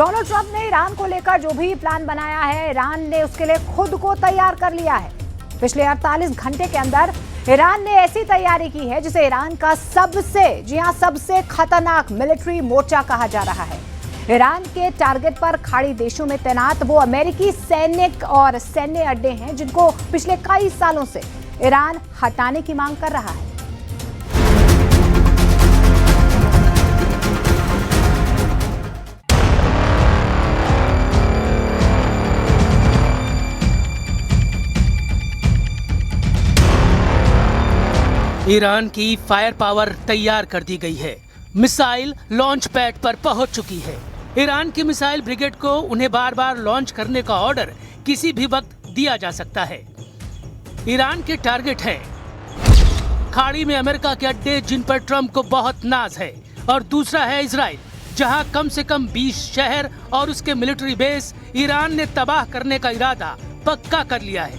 Donald Trump ने Iran को लेकर जो भी प्लान बनाया है, ईरान ने उसके लिए खुद को तैयार कर लिया है। पिछले 48 घंटे के अंदर ईरान ने ऐसी तैयारी की है जिसे ईरान का सबसे खतरनाक मिलिट्री मोर्चा कहा जा रहा है। ईरान के टारगेट पर खाड़ी देशों में तैनात वो अमेरिकी सैनिक और सैन्य अड्डे हैं जिनको पिछले कई सालों से ईरान हटाने की मांग कर रहा है। ईरान की फायर पावर तैयार कर दी गई है। मिसाइल लॉन्च पैड पर पहुंच चुकी है। ईरान की मिसाइल ब्रिगेड को उन्हें बार बार लॉन्च करने का ऑर्डर किसी भी वक्त दिया जा सकता है। ईरान के टारगेट हैं खाड़ी में अमेरिका के अड्डे जिन पर ट्रंप को बहुत नाज है, और दूसरा है इजराइल जहां कम से कम 20 शहर और उसके मिलिट्री बेस ईरान ने तबाह करने का इरादा पक्का कर लिया है।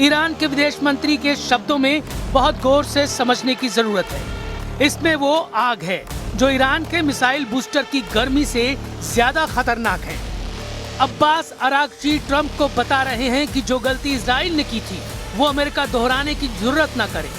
ईरान के विदेश मंत्री के शब्दों में बहुत गौर से समझने की जरूरत है। इसमें वो आग है जो ईरान के मिसाइल बूस्टर की गर्मी से ज्यादा खतरनाक है। अब्बास अरागची ट्रंप को बता रहे हैं कि जो गलती इजराइल ने की थी वो अमेरिका दोहराने की जरूरत न करे।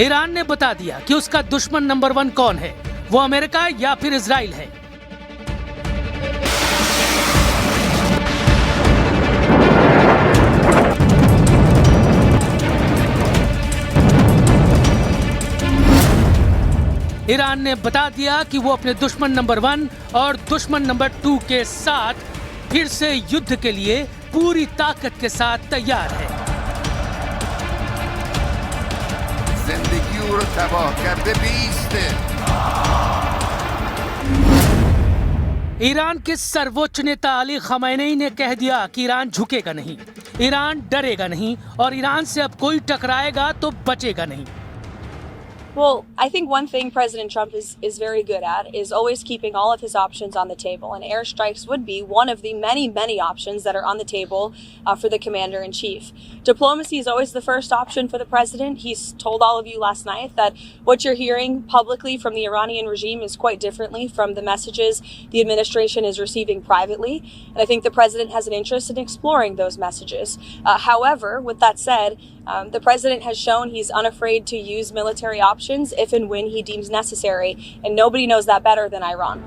ईरान ने बता दिया कि उसका दुश्मन नंबर 1 कौन है, वो अमेरिका या फिर इजराइल है। ईरान ने बता दिया कि वो अपने दुश्मन नंबर 1 और दुश्मन नंबर 2 के साथ फिर से युद्ध के लिए पूरी ताकत के साथ तैयार है। ईरान के सर्वोच्च नेता अली खamenei ने कह दिया कि ईरान झुकेगा नहीं, ईरान डरेगा नहीं और ईरान से अब कोई टकराएगा तो बचेगा नहीं। Well, I think one thing President Trump is very good at is always keeping all of his options on the table, and airstrikes would be one of the many options that are on the table for the commander-in-chief. Diplomacy is always the first option for the president. He's told all of you last night that what you're hearing publicly from the Iranian regime is quite differently from the messages the administration is receiving privately, and I think the president has an interest in exploring those messages. However, with that said, the president has shown he's unafraid to use military options if and when he deems necessary, and nobody knows that better than Iran.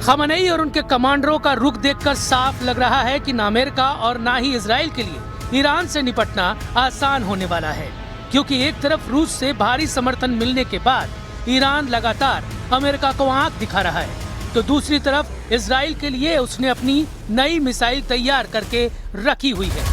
खamenei और उनके कमांडरों का रुख देखकर साफ लग रहा है कि न अमेरिका और न ही इजराइल के लिए ईरान से निपटना आसान होने वाला है, क्योंकि एक तरफ रूस से भारी समर्थन मिलने के बाद ईरान लगातार अमेरिका को आंख दिखा रहा है, तो दूसरी तरफ इजराइल के लिए उसने अपनी नई मिसाइल तैयार करके रखी हुई है।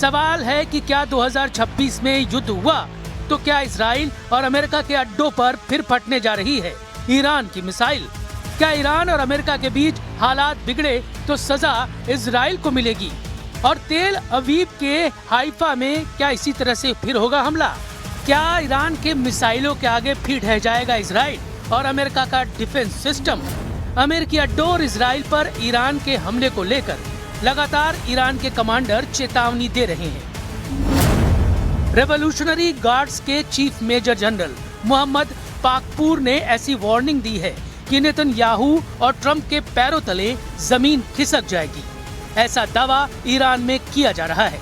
सवाल है कि क्या 2026 में युद्ध हुआ तो क्या इजराइल और अमेरिका के अड्डों पर फिर फटने जा रही है ईरान की मिसाइल? क्या ईरान और अमेरिका के बीच हालात बिगड़े तो सजा इजराइल को मिलेगी? और तेल अवीव के हाइफा में क्या इसी तरह से फिर होगा हमला? क्या ईरान के मिसाइलों के आगे फिर ढह जाएगा इजराइल और अमेरिका का डिफेंस सिस्टम? अमेरिकी अड्डों और इजराइल पर ईरान के हमले को लेकर लगातार ईरान के कमांडर चेतावनी दे रहे हैं। रेवोल्यूशनरी गार्ड्स के chief major general Mohammad Pakpour ने ऐसी वार्निंग दी है कि नेतन्याहू और ट्रंप के पैरों तले जमीन खिसक जाएगी। ऐसा दावा ईरान में किया जा रहा है।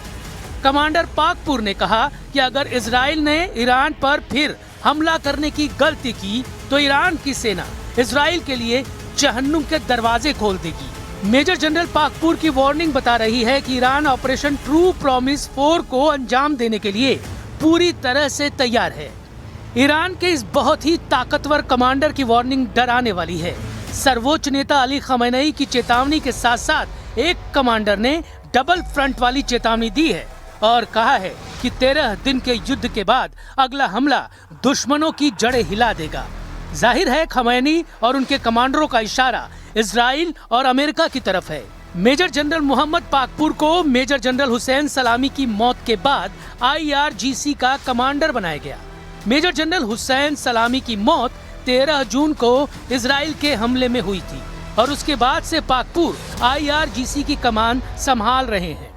कमांडर पाकपूर ने कहा कि अगर इजराइल ने ईरान पर फिर हमला करने की गलती की तो ईरान की सेना इजराइल के लिए जहन्नुम के दरवाजे खोल देगी। मेजर जनरल पाकपूर की वार्निंग बता रही है कि ईरान ऑपरेशन ट्रू प्रॉमिस 4 को अंजाम देने के लिए पूरी तरह से तैयार है। ईरान के इस बहुत ही ताकतवर कमांडर की वार्निंग डराने वाली है। सर्वोच्च नेता अली खamenei की चेतावनी के साथ साथ एक कमांडर ने डबल फ्रंट वाली चेतावनी दी है और कहा है कि 13 दिन के युद्ध के बाद अगला हमला दुश्मनों की जड़ें हिला देगा। जाहिर है खamenei और उनके कमांडरों का इशारा इजराइल और अमेरिका की तरफ है। मेजर जनरल मोहम्मद पाकपुर को मेजर जनरल हुसैन सलामी की मौत के बाद IRGC का कमांडर बनाया गया। मेजर जनरल हुसैन सलामी की मौत 13 जून को इजराइल के हमले में हुई थी और उसके बाद से पाकपुर IRGC की कमान संभाल रहे हैं।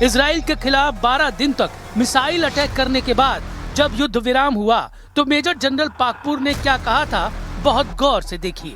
इजराइल के खिलाफ 12 दिन तक मिसाइल अटैक करने के बाद जब युद्ध विराम हुआ तो मेजर जनरल पाकपुर ने क्या कहा था, बहुत गौर से देखिए।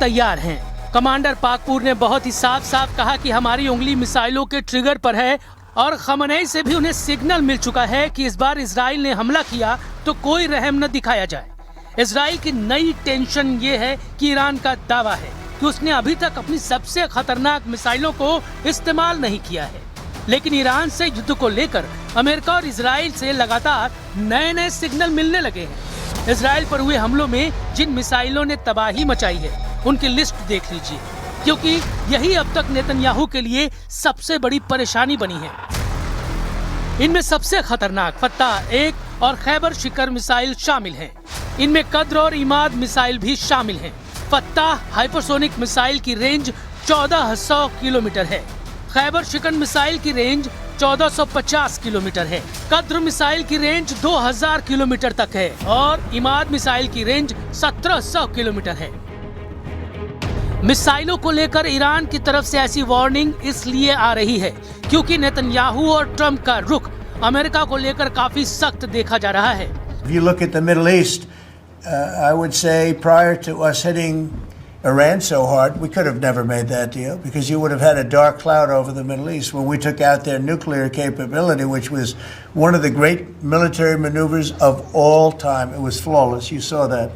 तैयार हैं। कमांडर पाकपुर ने बहुत ही साफ साफ कहा कि हमारी उंगली मिसाइलों के ट्रिगर पर है और खamenei से भी उन्हें सिग्नल मिल चुका है कि इस बार इजराइल ने हमला किया तो कोई रहम न दिखाया जाए। इजराइल की नई टेंशन ये है कि ईरान का दावा है कि उसने अभी तक अपनी सबसे खतरनाक मिसाइलों को इस्तेमाल नहीं किया है, लेकिन ईरान से युद्ध को लेकर अमेरिका और इजराइल से लगातार नए नए सिग्नल मिलने लगे हैं। इजराइल पर हुए हमलों में जिन मिसाइलों ने तबाही मचाई है उनकी लिस्ट देख लीजिए, क्योंकि यही अब तक नेतन्याहू के लिए सबसे बड़ी परेशानी बनी है। इनमें सबसे खतरनाक फत्ताह 1 और खैबर शिकर मिसाइल शामिल हैं। इनमें कद्र और इमाद मिसाइल भी शामिल हैं। फत्ताह हाइपरसोनिक मिसाइल की रेंज 1400 किलोमीटर है। खैबर शिकर मिसाइल की रेंज 1450 किलोमीटर है। कद्र मिसाइल की रेंज 2000 किलोमीटर तक है और इमाद मिसाइल की रेंज 1700 किलोमीटर है। मिसाइलों को लेकर ईरान की तरफ से ऐसी वार्निंग इसलिए आ रही है क्योंकि नेतन्याहू और ट्रंप का रुख अमेरिका को लेकर काफी सख्त देखा जा रहा है। If you look at the Middle East, I would say prior to us hitting Iran so hard, we could have never made that deal because you would have had a dark cloud over the Middle East when we took out their nuclear capability, which was one of the great military maneuvers of all time. It was flawless. You saw that.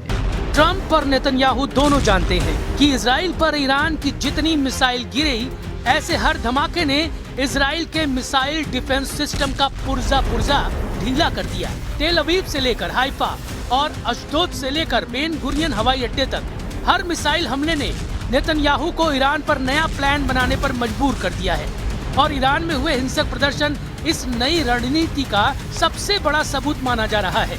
Trump और Netanyahu दोनों जानते हैं कि Israel पर Iran की जितनी missile गिरी, ऐसे हर धमाके ने इजराइल के मिसाइल डिफेंस सिस्टम का पुर्जा ढीला कर दिया। तेल अवीव से लेकर हाइफा और अशदोद से लेकर बेन गुरियन हवाई अड्डे तक हर मिसाइल हमले ने नेतन्याहू को ईरान पर नया प्लान बनाने पर मजबूर कर दिया है और ईरान में हुए हिंसक प्रदर्शन इस नई रणनीति का सबसे बड़ा सबूत माना जा रहा है।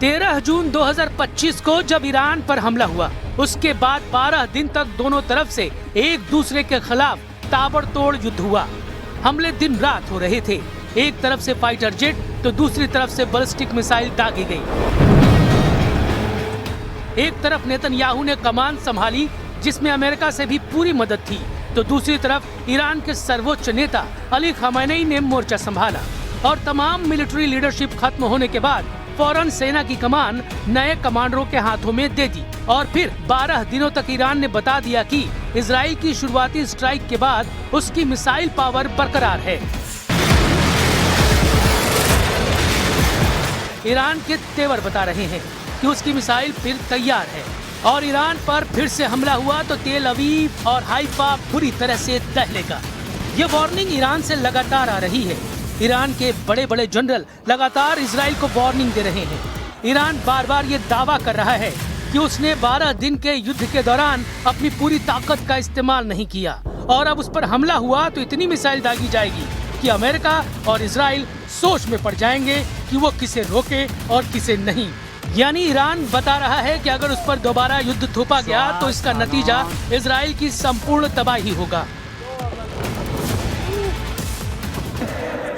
13 जून 2025 को जब ईरान पर हमला हुआ, उसके बाद 12 दिन तक दोनों तरफ से एक दूसरे के खिलाफ ताबड़तोड़ युद्ध हुआ। हमले दिन रात हो रहे थे। एक तरफ से फाइटर जेट तो दूसरी तरफ से बैलिस्टिक मिसाइल दागी गई। एक तरफ नेतन्याहू ने कमान संभाली जिसमें अमेरिका से भी पूरी मदद थी, तो दूसरी तरफ ईरान के सर्वोच्च नेता अली खamenei ने मोर्चा संभाला और तमाम मिलिट्री लीडरशिप खत्म होने के बाद फौरन सेना की कमान नए कमांडरों के हाथों में दे दी और फिर 12 दिनों तक ईरान ने बता दिया कि इजराइल की शुरुआती स्ट्राइक के बाद उसकी मिसाइल पावर बरकरार है। ईरान के तेवर बता रहे हैं कि उसकी मिसाइल फिर तैयार है और ईरान पर फिर से हमला हुआ तो तेल अवीव और हाइफा बुरी तरह से दहलेगा। ये वार्निंग ईरान से लगातार आ रही है। ईरान के बड़े बड़े जनरल लगातार इजराइल को वार्निंग दे रहे हैं। ईरान बार बार ये दावा कर रहा है कि उसने 12 दिन के युद्ध के दौरान अपनी पूरी ताकत का इस्तेमाल नहीं किया और अब उस पर हमला हुआ तो इतनी मिसाइल दागी जाएगी कि अमेरिका और इजराइल सोच में पड़ जाएंगे कि वो किसे रोके और किसे नहीं। यानी ईरान बता रहा है कि अगर उस पर दोबारा युद्ध थोपा गया तो इसका नतीजा इजराइल की संपूर्ण तबाही होगा।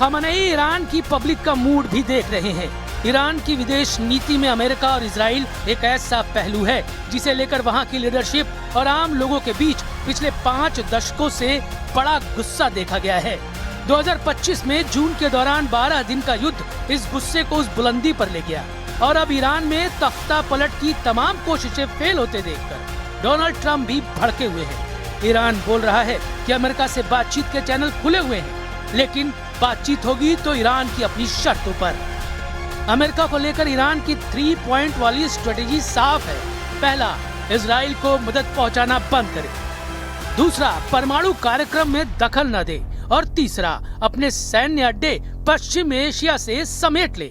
खamenei ईरान की पब्लिक का मूड भी देख रहे हैं। ईरान की विदेश नीति में अमेरिका और इजराइल एक ऐसा पहलू है जिसे लेकर वहां की लीडरशिप और आम लोगों के बीच पिछले 5 दशकों से बड़ा गुस्सा देखा गया है। 2025 में जून के दौरान 12 दिन का युद्ध इस गुस्से को उस बुलंदी पर ले गया और अब ईरान में तख्ता पलट की तमाम कोशिशें फेल होते देखकर डोनाल्ड ट्रंप भी भड़के हुए हैं। ईरान बोल रहा है कि अमेरिका से बातचीत के चैनल खुले हुए हैं, लेकिन बातचीत होगी तो ईरान की अपनी शर्तों पर। अमेरिका को लेकर ईरान की 3 पॉइंट वाली स्ट्रेटेजी साफ है। पहला, इजराइल को मदद पहुंचाना बंद करे। दूसरा, परमाणु कार्यक्रम में दखल न दे। और तीसरा, अपने सैन्य अड्डे पश्चिम एशिया से समेट ले।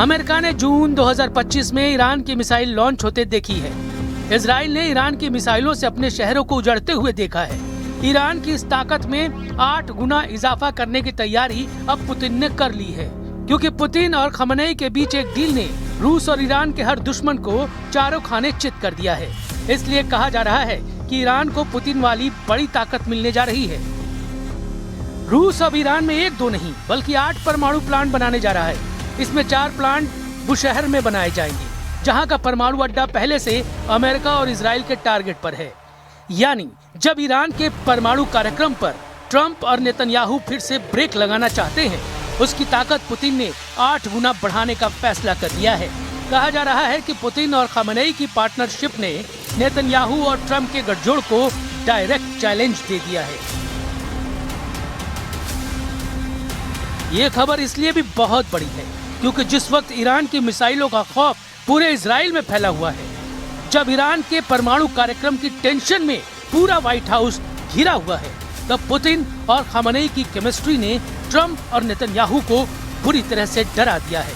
अमेरिका ने जून 2025 में ईरान की मिसाइल लॉन्च होते देखी है। इजराइल ने ईरान की मिसाइलों से अपने शहरों को उजड़ते हुए देखा है। ईरान की इस ताकत में 8 गुना इजाफा करने की तैयारी अब पुतिन ने कर ली है, क्योंकि पुतिन और खमेनेई के बीच एक डील ने रूस और ईरान के हर दुश्मन को चारों खाने चित कर दिया है। इसलिए कहा जा रहा है कि ईरान को पुतिन वाली बड़ी ताकत मिलने जा रही है। रूस अब ईरान में 1-2 नहीं बल्कि 8 परमाणु प्लांट बनाने जा रहा है। इसमें 4 प्लांट बुशहर में बनाए जाएंगे, जहां का परमाणु अड्डा पहले से अमेरिका और इजराइल के टारगेट पर है। यानी जब ईरान के परमाणु कार्यक्रम पर ट्रंप और नेतन्याहू फिर से ब्रेक लगाना चाहते हैं, उसकी ताकत पुतिन ने 8 गुना बढ़ाने का फैसला कर लिया है। कहा जा रहा है कि पुतिन और खमेनेई की पार्टनरशिप ने नेतन्याहू और ट्रंप के गठजोड़ को डायरेक्ट चैलेंज दे दिया है। ये खबर इसलिए भी बहुत बड़ी है क्योंकि जिस वक्त ईरान की मिसाइलों का खौफ पूरे इजराइल में फैला हुआ है, जब ईरान के परमाणु कार्यक्रम की टेंशन में पूरा व्हाइट हाउस घिरा हुआ है, तब पुतिन और खमेनेई की केमिस्ट्री ने ट्रंप और नेतन्याहू को बुरी तरह से डरा दिया है।